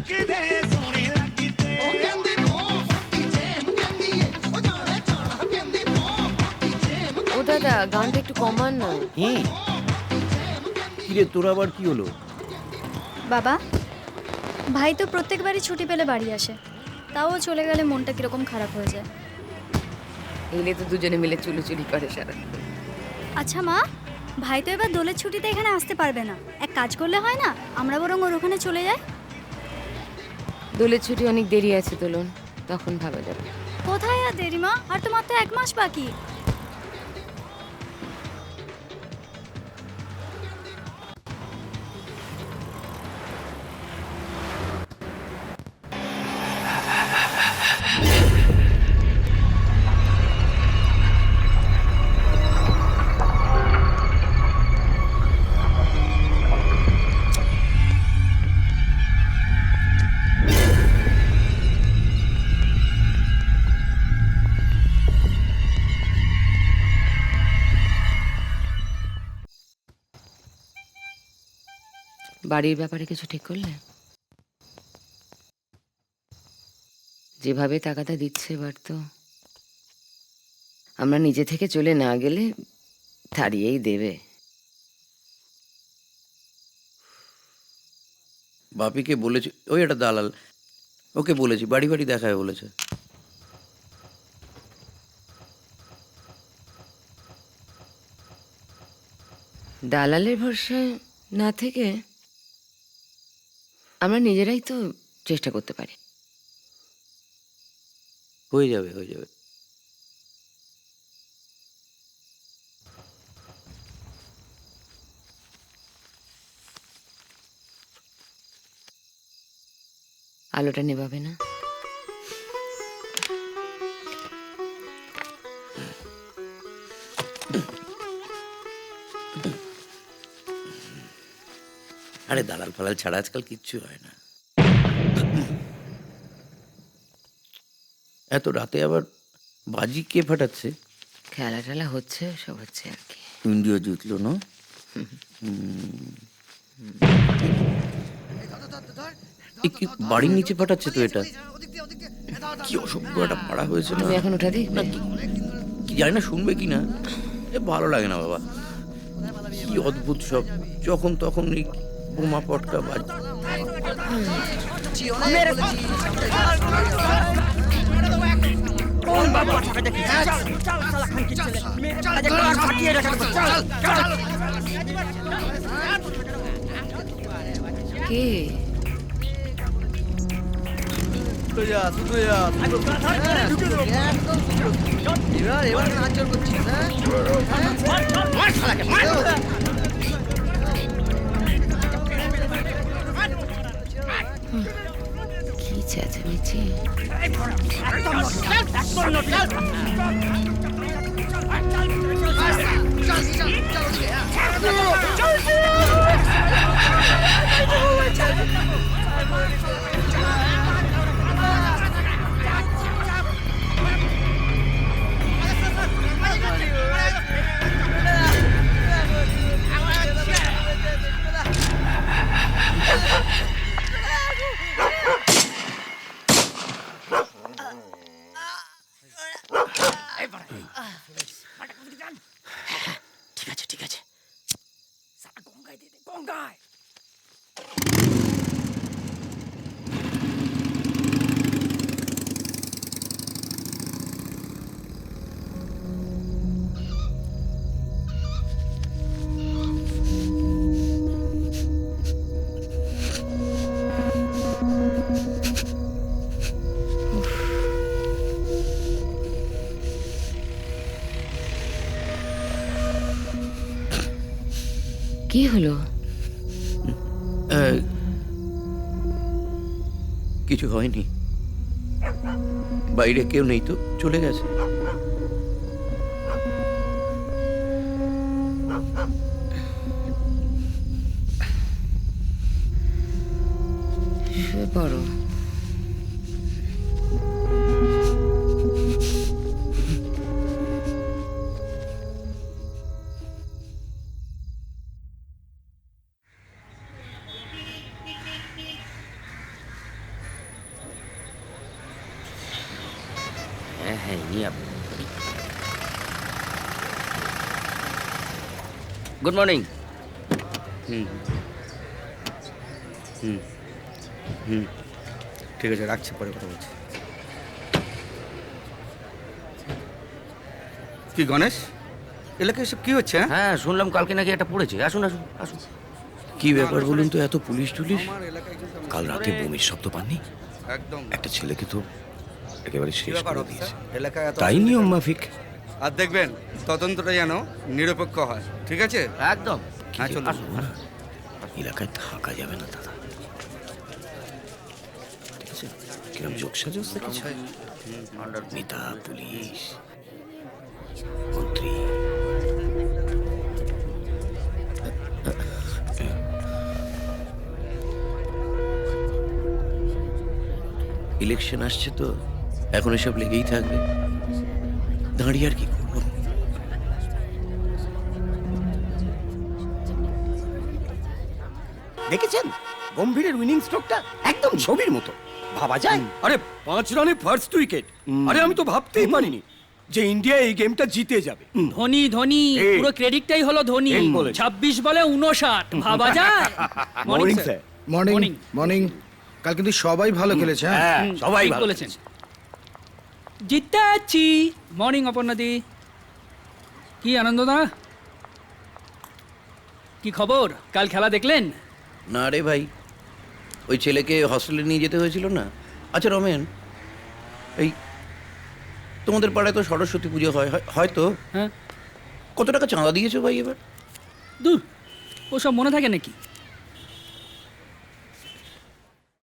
ও দাদা, গানটা একটু কমান না। কিরে, তোর আবার কি হলো? বাবা, ভাই তো প্রত্যেকবারই ছুটি পেলে বাড়ি আসে, তাও চলে গেলে মনটা কিরকম খারাপ হয়ে যায়। এলে তো দুজনে মিলে চুলোচুলি করে সারা। আচ্ছা মা, ভাই তো এবার দোলের ছুটিতে এখানে আসতে পারবে না, এক কাজ করলে হয় না, আমরা বরং ওর ওখানে চলে যাই। দোলের ছুটি অনেক দেরি আছে দোলন, তখন ভাবা যাবে। কোথায় আর দেরি মা, আর তো মাত্র 1 মাস বাকি। বাড়ির ব্যাপারে কিছু ঠিক করলে? যেভাবে টাকাটা দিচ্ছে এবার তো আমরা নিজে থেকে চলে না গেলে তাড়িয়েই দেবে। বাপিকে বলেছি, ওই একটা দালাল, ওকে বলেছি বাড়ি বাড়ি দেখায় বলেছে। দালালের ভরসায় না থেকে আমরা নিজেরাই তো চেষ্টা করতে পারি। হয়ে যাবে, হয়ে যাবে। আলোটা নেভাবে না? আরে দালাল ফালাল ছাড়া আজকাল কিচ্ছু হয় না। এত রাতে আবার বাজি কে ফাটাচ্ছে? খেলা টেলা হচ্ছে, সব হচ্ছে আর কি। ইন্ডিয়া জিতলো না? বাড়ির নিচে ফাটাচ্ছে তো এটা? কি অসভ্য একটা পাড়া হয়েছে না? তুমি এখন উঠা দিই না কি জানি না শুনবে কি না, এ ভালো লাগে না বাবা। কি অদ্ভুত সব, যখন তখন এই বোমা পটকা বাজ। কে? কি চেঁচামেচি! ঠিক আছে, ঠিক আছে। কি হলো? কিছু হয়নি, বাইরে কেউ নেই তো, চলে গেছে। শুয়ে পড়ো। হ্যাঁ নিয়ে গুড মর্নিং। হুম হুম হুম ঠিক আছে, রাখছি, পরে কথা বলছি। কি গণেশ, এলাকায় এসব কি হচ্ছে? হ্যাঁ শুনলাম কালকে নাকি একটা পড়েছে। আসুন আসুন আসুন। কি ব্যাপার বলুন তো, এত পুলিশ টুলিশ? আমার এলাকায় কিন্তু কাল রাতে বমির শব্দ পাননি? একদম একটা ছেলেকে তো একেবারে কি শেষ ব্যাপার করে অফিসার? দিয়েছে। এলাকায় এত তাই নিয়ম মাফিক। আর দেখবেন তদন্তটা যেন নিরপেক্ষ হয়, ঠিক আছে? একদম। হ্যাঁ, চলুন। আসুন আসুন। এলাকায় থাকা যাবে না দাদা, ঠিক আছে? কিরম যোগ সাজস দেখেছ? নেতা, পুলিশ, মন্ত্রী। ইলেকশন আসছে তো এখন এসব লেগেই থাকবে, দাঁড়িয়ে আর কি করবো? দেখেছেন গম্ভীরের উইনিং স্ট্রোকটা একদম ছবির মতো, ভাবা যায়? আরে 5 রানে ফার্স্ট উইকেট। আরে আমি তো ভাবতেই পারিনি যে ইন্ডিয়া এই গেমটা জিতে যাবে। ধোনি ধোনি এই। পুরো ক্রেডিটটাই হলো ধোনি। ঠিক বলেছেন। 26 বলে 59 ভাবা যায়। Morning sir. Morning Morning. Morning. কাল কিন্তু সবাই ভালো খেলেছে, হ্যাঁ? হ্যাঁ সবাই ঠিক ভালো বলেছেন। খেলেছে। জিততে আছি। মর্নিং অপর্ণাদি। কি আনন্দদা, কি খবর? কাল খেলা দেখলেন? না রে ভাই, ওই ছেলেকে হস্টেলে নিয়ে যেতে হয়েছিল না। আচ্ছা রমেন, এই তোমাদের পাড়ায় তো সরস্বতী পুজো হয়তো হ্যাঁ, কত টাকা চাঁদা দিয়েছো ভাই এবার? দূর ওসব মনে থাকে নাকি?